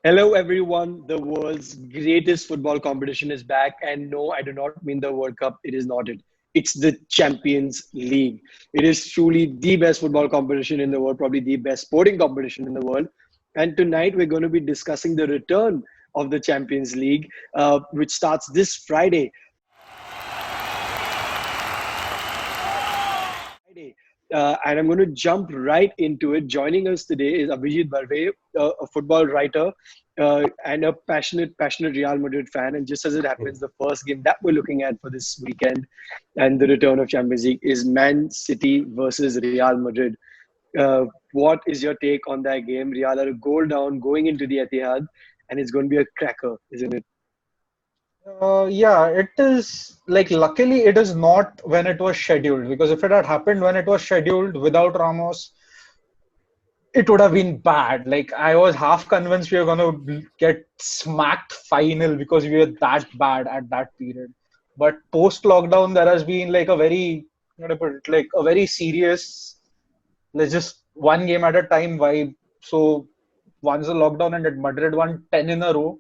Hello, everyone. The world's greatest football competition is back. And no, I do not mean the World Cup. It is not it. It's the Champions League. It is truly the best football competition in the world, probably the best sporting competition in the world. And tonight we're going to be discussing the return of the Champions League, which starts this Friday. And I'm going to jump right into it. Joining us today is Abhijit Barve, a football writer and a passionate Real Madrid fan. And just as it happens, the first game that we're looking at for this weekend and the return of Champions League is Man City versus Real Madrid. What is your take on that game? Real are a goal down going into the Etihad, and it's going to be a cracker, isn't it? Yeah, it is like luckily it is not when it was scheduled because if it had happened when it was scheduled without Ramos, it would have been bad. Like I was half convinced we were going to get smacked final because we were that bad at that period. But post lockdown, there has been like a very, what do I put it, like a very serious, let's just one game at a time vibe. So once the lockdown ended, Madrid won 10 in a row,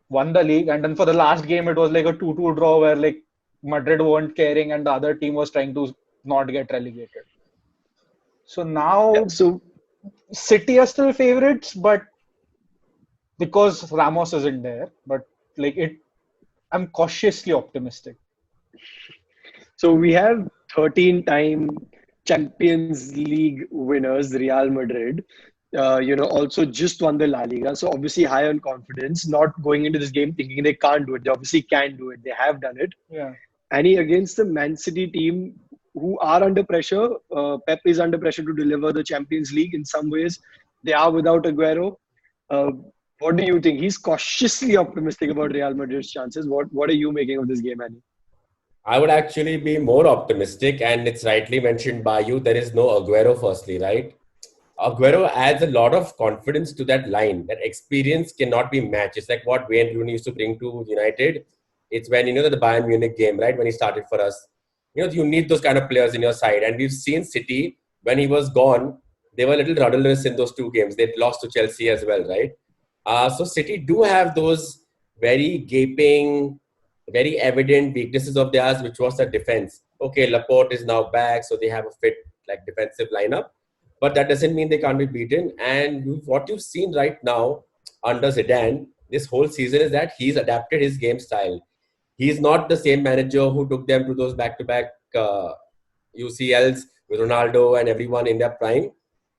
won the league, and then for the last game it was like a 2-2 draw where like Madrid weren't caring and the other team was trying to not get relegated. So Yeah. now So City are still favorites, but because Ramos isn't there, but like it, I'm cautiously optimistic. So we have 13-time Champions League winners, Real Madrid. Also just won the La Liga. So obviously high on confidence, not going into this game thinking they can't do it. They obviously can do it. They have done it. Yeah. And he against the Man City team who are under pressure. Pep is under pressure to deliver the Champions League in some ways. They are without Aguero. Uh, what do you think? He's cautiously optimistic about Real Madrid's chances. What are you making of this game, Annie? I would actually be more optimistic, and it's rightly mentioned by you. There is no Aguero, firstly, right? Aguero adds a lot of confidence to that line. That experience cannot be matched. It's like what Wayne Rooney used to bring to United. It's when the Bayern Munich game, right? When he started for us, you need those kind of players in your side. And we've seen City when he was gone, they were a little rudderless in those two games. They lost to Chelsea as well, right? So City do have those very gaping, very evident weaknesses of theirs, which was the defense. Okay, Laporte is now back, so they have a fit like defensive lineup, but that doesn't mean they can't be beaten. And what you've seen right now under Zidane this whole season is that he's adapted his game style. He's not the same manager who took them to those back-to-back UCLs with Ronaldo and everyone in their prime.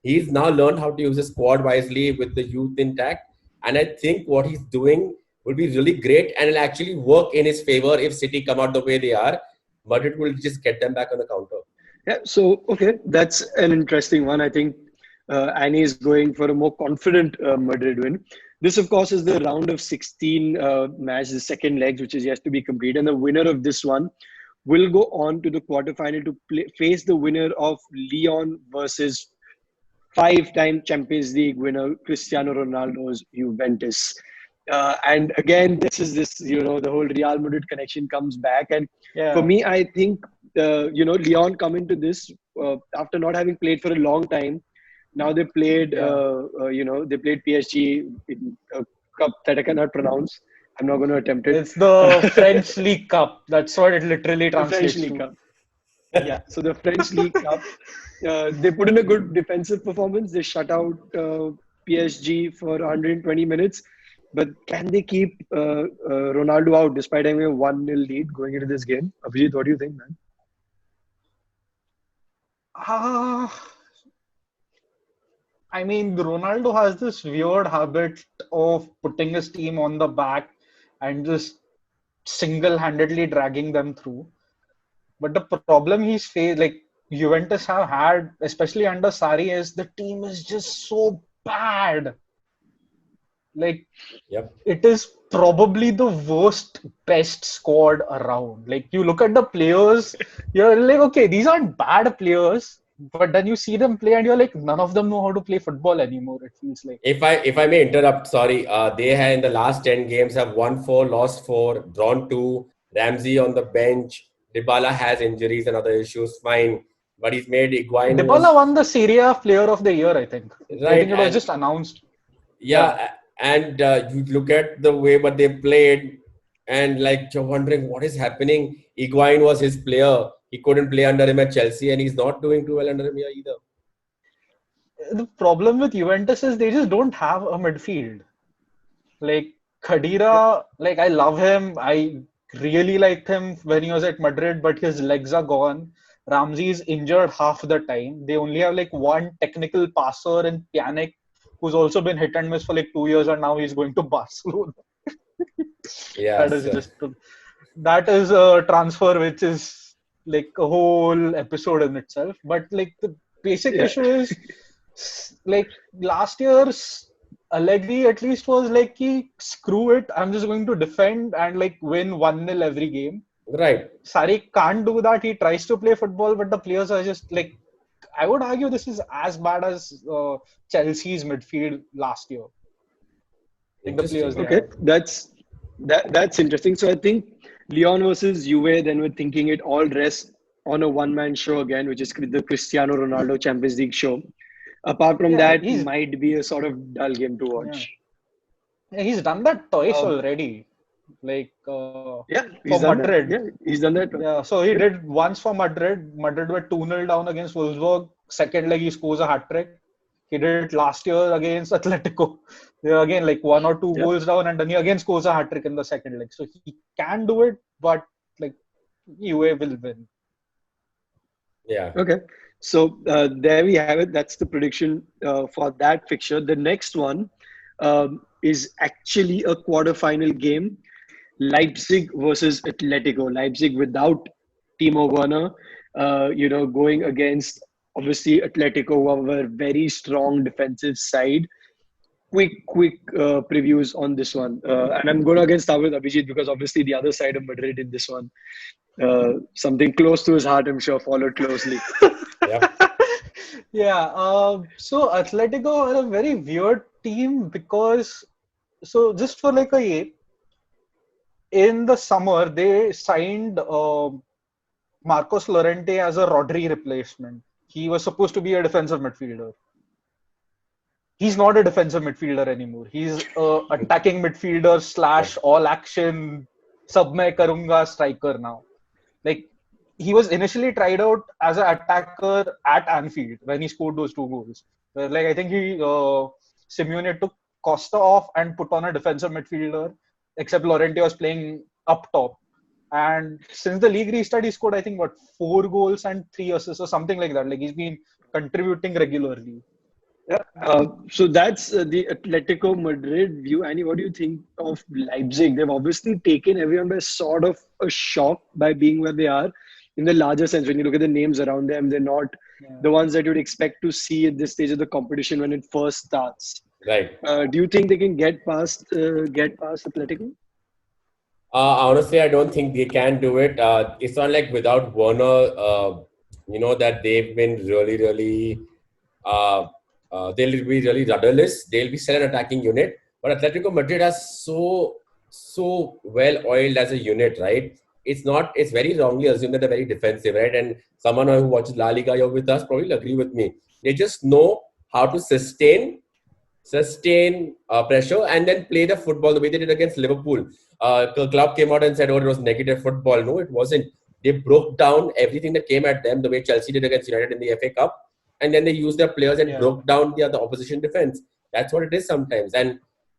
He's now learned how to use his squad wisely with the youth intact. And I think what he's doing will be really great and it'll actually work in his favor if City come out the way they are. Madrid will just get them back on the counter. Yeah, so okay, that's an interesting one. I think Annie is going for a more confident Madrid win. This, of course, is the round of 16 match, the second leg, which is yet to be complete. And the winner of this one will go on to the quarterfinal to face the winner of Lyon versus five-time Champions League winner Cristiano Ronaldo's Juventus. And again, the whole Real Madrid connection comes back. And for Yeah. me, I think, Lyon come into this after not having played for a long time. Now Yeah. they played PSG in a cup that I cannot pronounce. I'm not going to attempt it. It's the French League Cup. That's what it literally The French translates League to. Cup. Yeah, so the French League Cup, they put in a good defensive performance. They shut out PSG for 120 minutes. But can they keep Ronaldo out despite having a 1-0 lead going into this game? Abhijit, what do you think, man? Ah, I mean, Ronaldo has this weird habit of putting his team on the back and just single-handedly dragging them through. But the problem he's faced, like Juventus have had, especially under Sarri, is the team is just so bad. Like Yep. it is probably the worst best squad around. Like you look at the players, you're like, okay, these aren't bad players, but then you see them play and you're like, none of them know how to play football anymore. It feels like. If I may interrupt, sorry. They have in the last 10 games have won 4, lost 4, drawn 2. Ramsey on the bench. Dybala has injuries and other issues. Fine, but he's made Higuain Dybala was won the Serie A Player of the Year, I think. I right. think it was And just announced. yeah, Yeah, And you look at the way but they played, and like you're wondering what is happening. Higuain was his player. He couldn't play under him at Chelsea, and he's not doing too well under him here either. The problem with Juventus is they just don't have a midfield. Like Khedira, like I love him. I really liked him when he was at Madrid, but his legs are gone. Ramsey is injured half the time. They only have like one technical passer in Pjanic, who's also been hit and miss for like 2 years, and now he's going to Barcelona. That is Yes. just that is a transfer which is like a whole episode in itself. But like the basic Yeah. issue is like last year's Allegri at least was like, screw it, I'm just going to defend and like win 1-0 every game. Right. Sarri can't do that. He tries to play football, but the players are just like, I would argue this is as bad as Chelsea's midfield last year. Like the players they Okay, have. that's interesting. So I think Lyon versus Juve, then we're thinking it all rests on a one-man show again, which is the Cristiano Ronaldo Champions League show. Apart from Yeah, that, might be a sort of dull game to yeah. watch. He's done that twice Um, already. Like Yeah, for he's done that. Madrid. Yeah, he's done that. Yeah, so he did once for Madrid. Madrid were 2-0 down against Wolfsburg. Second leg, he scores a hat trick. He did it last year against Atletico. They were again like 1 or 2 Yeah. goals down, and then he again scores a hat trick in the second leg. So he can do it, but like UA will win. Yeah. Okay. So there we have it. That's the prediction for that fixture. The next one is actually a quarterfinal game. Leipzig versus Atletico. Leipzig without Timo Werner, going against obviously Atletico, who have a very strong defensive side. Quick previews on this one. And I'm going to start with Abhijit because obviously the other side of Madrid in this one. Something close to his heart, I'm sure, followed closely. Yeah. Yeah. So Atletico are a very weird team because just for like a year, in the summer they signed Marcos Llorente as a Rodri replacement. He was supposed to be a defensive midfielder. He's not a defensive midfielder anymore. He's a attacking midfielder / all action sab main karunga striker now. Like he was initially tried out as an attacker at Anfield when he scored those 2 goals. Like I think Simeone took Costa off and put on a defensive midfielder, except Llorente was playing up top. And since the league restart, he scored I think 4 goals and 3 assists or something like that. Like he's been contributing regularly. Yeah. So that's the Atletico Madrid view. Annie, what do you think of Leipzig? They've obviously taken everyone by sort of a shock by being where they are in the larger sense. When you look at the names around them, they're not the ones that you'd expect to see at this stage of the competition when it first starts. Right. Do you think they can get past Atletico? Honestly, I don't think they can do it. It's not like without Werner, that they've been really, they'll be really rudderless. They'll be still an attacking unit. But Atletico Madrid has so well oiled as a unit, right? It's very wrongly assumed that they're very defensive, right? And someone who watches La Liga here with us probably will agree with me. They just know how to sustain pressure and then play the football the way they did against Liverpool. The club came out and said, it was negative football. No, it wasn't. They broke down everything that came at them the way Chelsea did against United in the FA Cup. And then they used their players and broke down the other opposition defense. That's what it is sometimes. And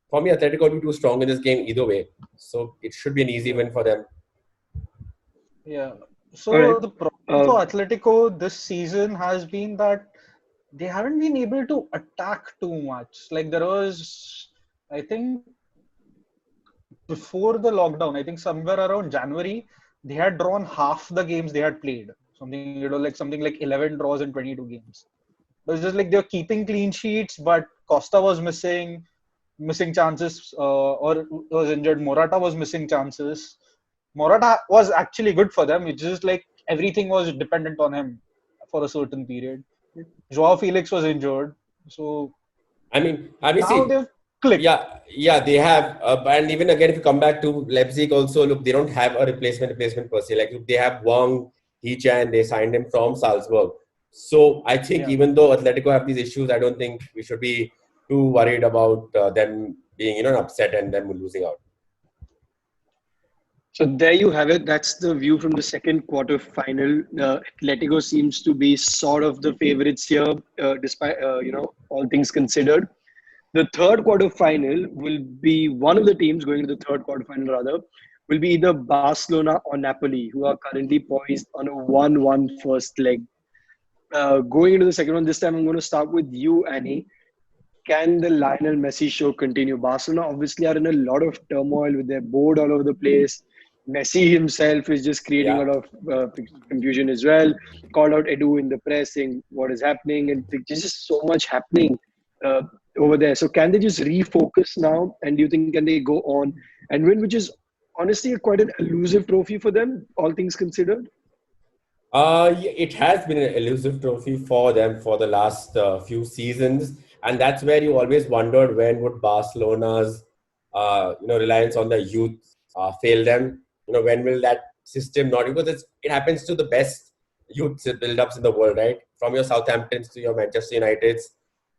for me, Atletico will be too strong in this game either way. So it should be an easy win for them. Yeah. So the problem for Atletico this season has been that they haven't been able to attack too much. Like there was, I think, before the lockdown, I think somewhere around January, they had drawn half the games they had played. Something like 11 draws in 22 games. It was just like they were keeping clean sheets, but Costa was missing chances, or was injured. Morata was missing chances. Morata was actually good for them. It's just like everything was dependent on him for a certain period. Joao Felix was injured, so I mean, now they've clicked. Yeah, they have. And even again, if you come back to Leipzig, also look, they don't have a replacement per se. Like they have Wang Hee-chan, and they signed him from Salzburg. So I think even though Atletico have these issues, I don't think we should be too worried about them being an upset and them losing out. So there you have it. That's the view from the second quarter final. Atletico seems to be sort of the favorites here, despite all things considered. The third quarter final will be one of the teams going to the third quarter final. Rather, will be either Barcelona or Napoli, who are currently poised on a 1-1 first leg. Going into the second one, this time I'm going to start with you, Annie. Can the Lionel Messi show continue? Barcelona obviously are in a lot of turmoil with their board all over the place. Messi himself is just creating a Yeah. lot of confusion as well. Called out Edu in the press saying what is happening, and there's just so much happening uh, over there. So can they just refocus now? And do you think can they go on and win, which is honestly quite an elusive trophy for them, all things considered? It has been an elusive trophy for them for the last few seasons, and that's where you always wondered when would Barcelona's reliance on the youth fail them. When will that system not, because it happens to the best youth build-ups in the world, right? From your Southamptons to your Manchester Uniteds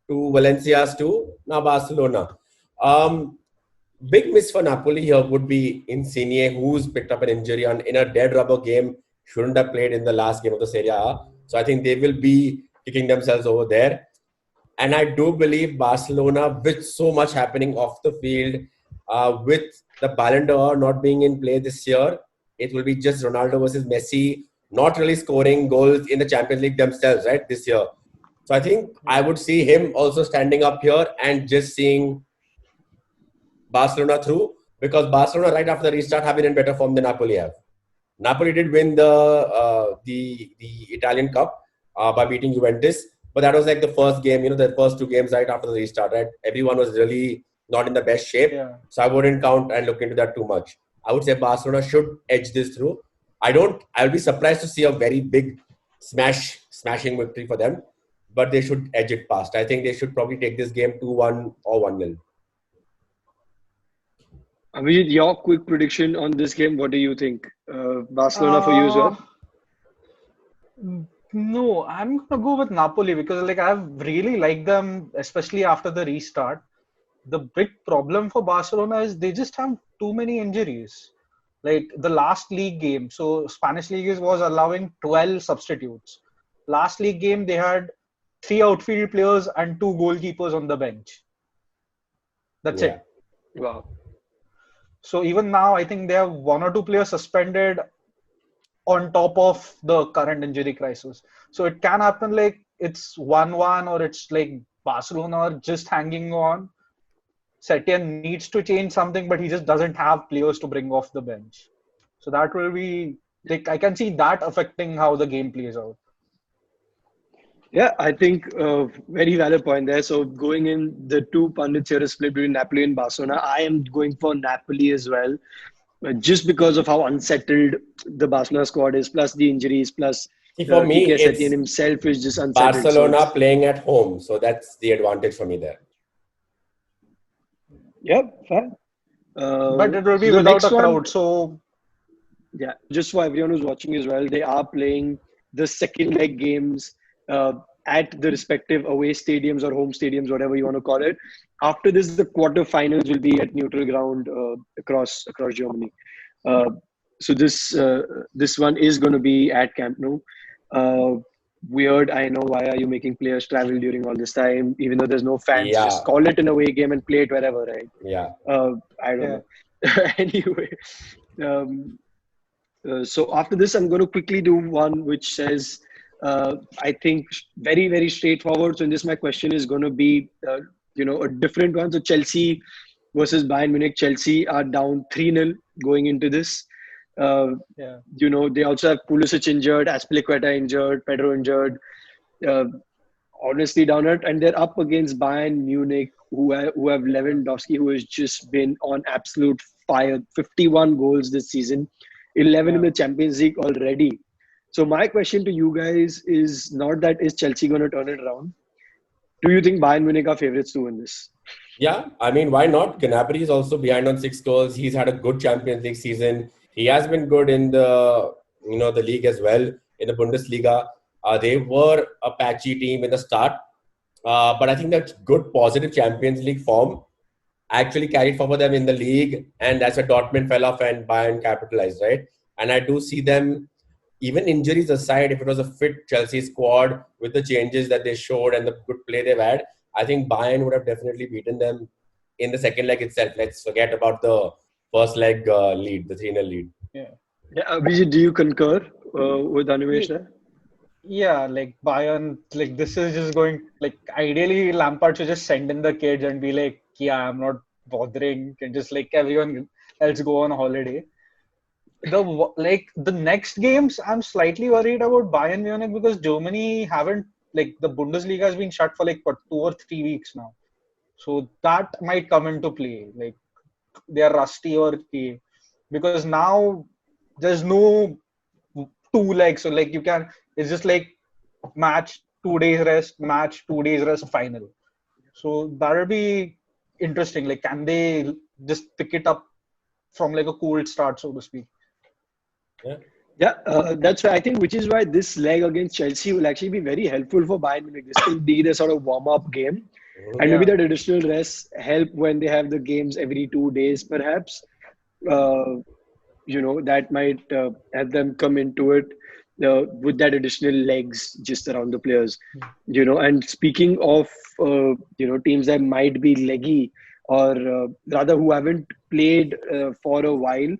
to Valencia's to now Barcelona. Big miss for Napoli here would be Insigne, who's picked up an injury in a dead rubber game, shouldn't have played in the last game of the Serie A. So I think they will be kicking themselves over there. And I do believe Barcelona, with so much happening off the field, with the Ballon d'Or not being in play this year, it will be just Ronaldo versus Messi, not really scoring goals in the Champions League themselves, right, this year. So I think I would see him also standing up here and just seeing Barcelona through, because Barcelona right after the restart have been in better form than Napoli have. Napoli did win the Italian Cup by beating Juventus, but that was like the first game, the first two games right after the restart, right? Everyone was really not in the best shape, so I wouldn't count and look into that too much. I would say Barcelona should edge this through. I'll be surprised to see a very big smashing victory for them, but they should edge it past. I think they should probably take this game 2-1 or 1-0. Abhijit, your quick prediction on this game. What do you think? Barcelona for you as Uh, well? no, I'm gonna go with Napoli because I've really liked them, especially after the restart. The big problem for Barcelona is they just have too many injuries. Like the last league game, so Spanish league was allowing 12 substitutes. Last league game they had 3 outfield players and 2 goalkeepers on the bench. That's Yeah. it. Wow. So even now, I think they have 1 or 2 players suspended on top of the current injury crisis. So it can happen like it's 1-1 or it's like Barcelona are just hanging on. Setien needs to change something, but he just doesn't have players to bring off the bench. So that will be like I can see that affecting how the game plays out. Yeah, I think very valid point there. So going in, the two pundits here are split between Napoli and Barcelona. I am going for Napoli as well, just because of how unsettled the Barcelona squad is, plus the injuries, plus See, for me, Quique Setien it's himself is just unsettled. So Barcelona it's, playing at home, so that's the advantage for me there. yeah, fine. But it will So be the without next a one, crowd. So yeah, just for everyone who's watching as well, they are playing the second leg games uh, at the respective away stadiums or home stadiums, whatever you want to call it. After this, the quarterfinals will be at neutral ground across Germany. Uh, so this one is going to be at Camp Nou. Uh, Weird, I know. Why are you making players travel during all this time, even though there's no fans? Just Yeah, call it an away game and play it wherever, right? yeah. I don't yeah, know. Anyway, um, so after this, I'm going to quickly do one which says, I think very, very straightforward. So in this, my question is going to be, a different one. So Chelsea versus Bayern Munich. Chelsea are down 3-0 going into this. Uh, yeah. they also have Pulisic injured, Aspilicueta injured, Pedro injured. Uh, Honestly down it, and they're up against Bayern Munich, who have Lewandowski, who has just been on absolute fire. 51 goals this season, 11 in Yeah. the Champions League already. So my question to you guys is not that is Chelsea going to turn it around? Do you think Bayern Munich are favorites to win this? Yeah, I mean, why not? Gnabry is also behind on 6 goals. He's had a good Champions League season. He has been good in the league as well, in the Bundesliga. They were a patchy team in the start, but I think that's good, positive Champions League form. actually carried forward them in the league, and that's where Dortmund fell off and Bayern capitalized, right? And I do see them, even injuries aside, if it was a fit Chelsea squad with the changes that they showed and the good play they've had, I think Bayern would have definitely beaten them in the second leg itself. Let's forget about the first leg lead, the 3-0 lead. Yeah. Yeah, Abhijit, do you concur with Animesh Ye- there? Yeah, like Bayern, like this is just going like ideally Lampard should just send in the kids and be like, yeah, I'm not bothering, and just like everyone else go on holiday. The next games, I'm slightly worried about Bayern Munich because Germany haven't like the Bundesliga has been shut for like what 2 or 3 weeks now, so that might come into play. Like they are rusty because now there's no 2 legs, so like you can it's just like match 2 days rest, match 2 days rest, final. So that'll be interesting. Like can they just pick it up from like a cold start, so to speak? Yeah. Yeah, that's why I think, which is why this leg against Chelsea will actually be very helpful for Bayern Munich. This will be the sort of warm-up game, and maybe Yeah. that additional rest help when they have the games every 2 days, perhaps. Uh, that might help them come into it with that additional legs just around the players. And speaking of teams that might be leggy, or rather who haven't played for a while,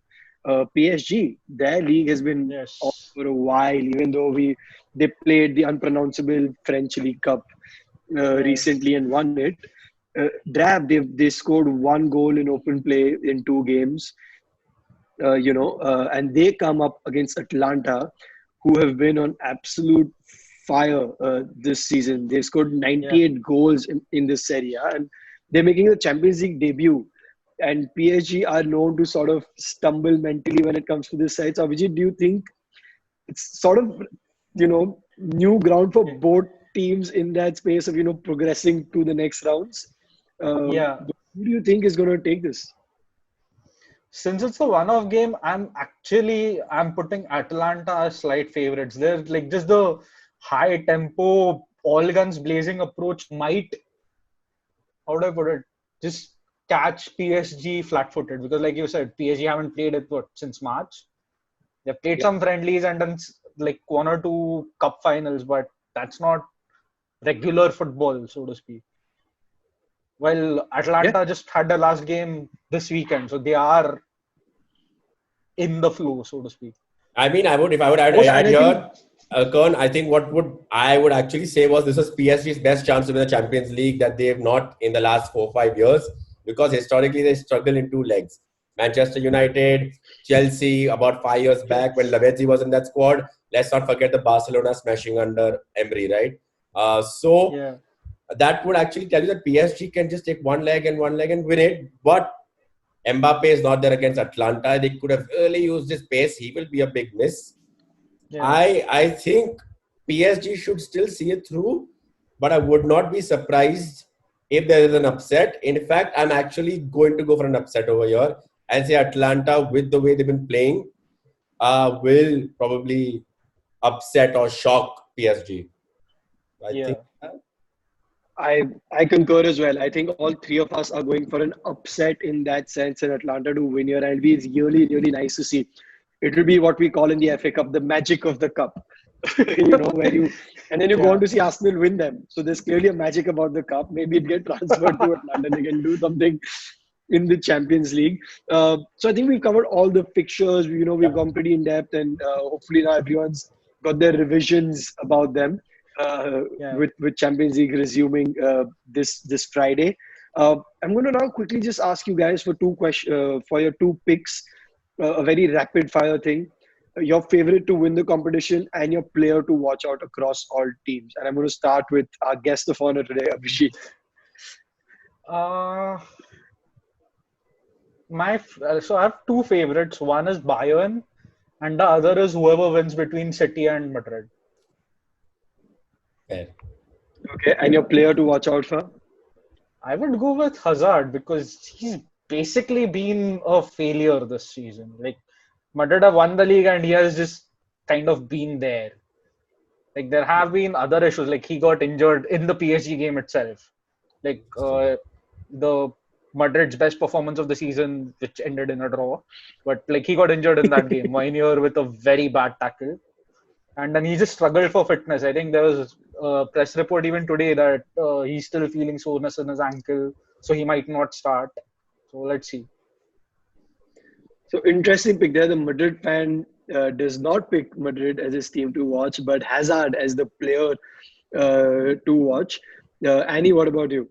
PSG, their league has been off Yes. for a while, even though they played the unpronounceable French League Cup Yes. recently and won it. Drab, they scored one goal in open play in 2 games, and they come up against Atlanta, who have been on absolute fire this season. They scored Yeah. 98 goals in this Serie A, and they're making a Champions League debut. And PSG are known to sort of stumble mentally when it comes to this side. So, Abhijit, do you think it's sort of, new ground for both teams in that space of, progressing to the next rounds? Yeah. Who do you think is going to take this? Since it's a one-off game, I'm putting Atalanta as slight favorites. They're like just the high tempo, all guns blazing approach might, how do I put it, just catch PSG flat-footed because, like you said, PSG haven't played it since March. They've played Yeah. some friendlies and done like 1 or 2 cup finals, but that's not regular football, so to speak. Well, Yeah. Atlanta just had their last game this weekend, so they are in the flow, so to speak. I mean, if I would add, Yeah, and add I think here, Kern, I think what I would actually say was this was PSG's best chance to win the Champions League that they have not in the last 4 or 5 years, because historically they struggle in 2 legs. Manchester United, Chelsea, about 5 years back when Lavezzi was in that squad. Let's not forget the Barcelona smashing under Emery, right? So Yeah. that would actually tell you that PSG can just take one leg and win it. But Mbappe is not there against Atlanta. They could have really used his pace. He will be a big miss. Yeah. I think PSG should still see it through, but I would not be surprised if there is an upset. In fact, I'm actually going to go for an upset over here and say Atlanta, with the way they've been playing, will probably upset or shock PSG. I think. Yeah. I concur as well. I think all three of us are going for an upset in that sense, and Atlanta to win here. And it'll be really, really nice to see. It will be what we call in the FA Cup the magic of the cup. Where and then you go on Yeah. to see Arsenal win them. So there's clearly a magic about the cup. Maybe it get transferred to Atlanta. They can do something in the Champions League. So I think we've covered all the fixtures. We've Yep. gone pretty in depth, and hopefully now everyone's got their revisions about them. Yeah. With Champions League resuming this Friday. I'm going to now quickly just ask you guys for for your 2 picks, a very rapid fire thing. Your favorite to win the competition and your player to watch out across all teams. And I'm going to start with our guest of honor today, Abhishek. Uh, so I have 2 favorites. One is Bayern, and the other is whoever wins between City and Madrid. Fair. Okay, and your player to watch out for? I would go with Hazard because he's basically been a failure this season. Like Madrid have won the league and he has just kind of been there. Like there have been other issues, like he got injured in the PSG game itself. Like the Madrid's best performance of the season, which ended in a draw. But like he got injured in that game, 1 year with a very bad tackle, and then he just struggled for fitness. I think there was a press report even today that he's still feeling soreness in his ankle, so he might not start. So let's see. So interesting pick there. The Madrid fan does not pick Madrid as his team to watch, but Hazard as the player to watch. Annie, what about you?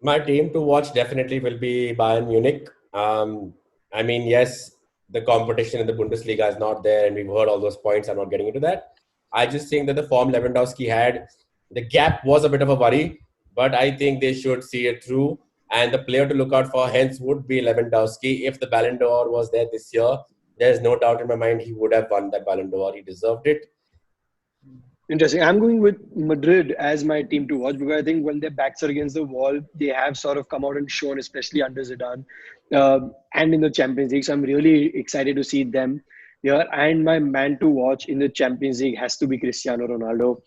My team to watch definitely will be Bayern Munich. I mean, yes, the competition in the Bundesliga is not there, and we've heard all those points. I'm not getting into that. I just think that the form Lewandowski had, the gap was a bit of a worry, but I think they should see it through. And the player to look out for, hence, would be Lewandowski. If the Ballon d'Or was there this year, there's no doubt in my mind he would have won that Ballon d'Or. He deserved it. Interesting. I'm going with Madrid as my team to watch because I think when their backs are against the wall, they have sort of come out and shown, especially under Zidane and in the Champions League. So I'm really excited to see them here. And my man to watch in the Champions League has to be Cristiano Ronaldo.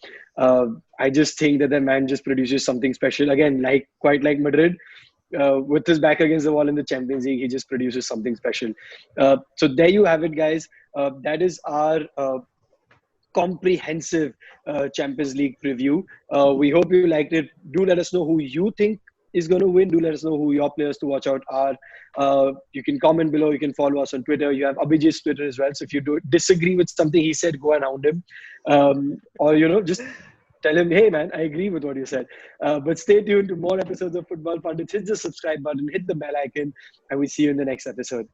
I just think that man just produces something special. Again, quite like Madrid, with his back against the wall in the Champions League, he just produces something special. So there you have it, guys. That is our comprehensive Champions League preview. We hope you liked it. Do let us know who you think is going to win. Do let us know who your players to watch out are. You can comment below. You can follow us on Twitter. You have Abhijit's Twitter as well. So if you do disagree with something he said, go and hound him. Or, just tell him, hey, man, I agree with what you said. But stay tuned to more episodes of Football Pundits. Hit the subscribe button, hit the bell icon, and we'll see you in the next episode.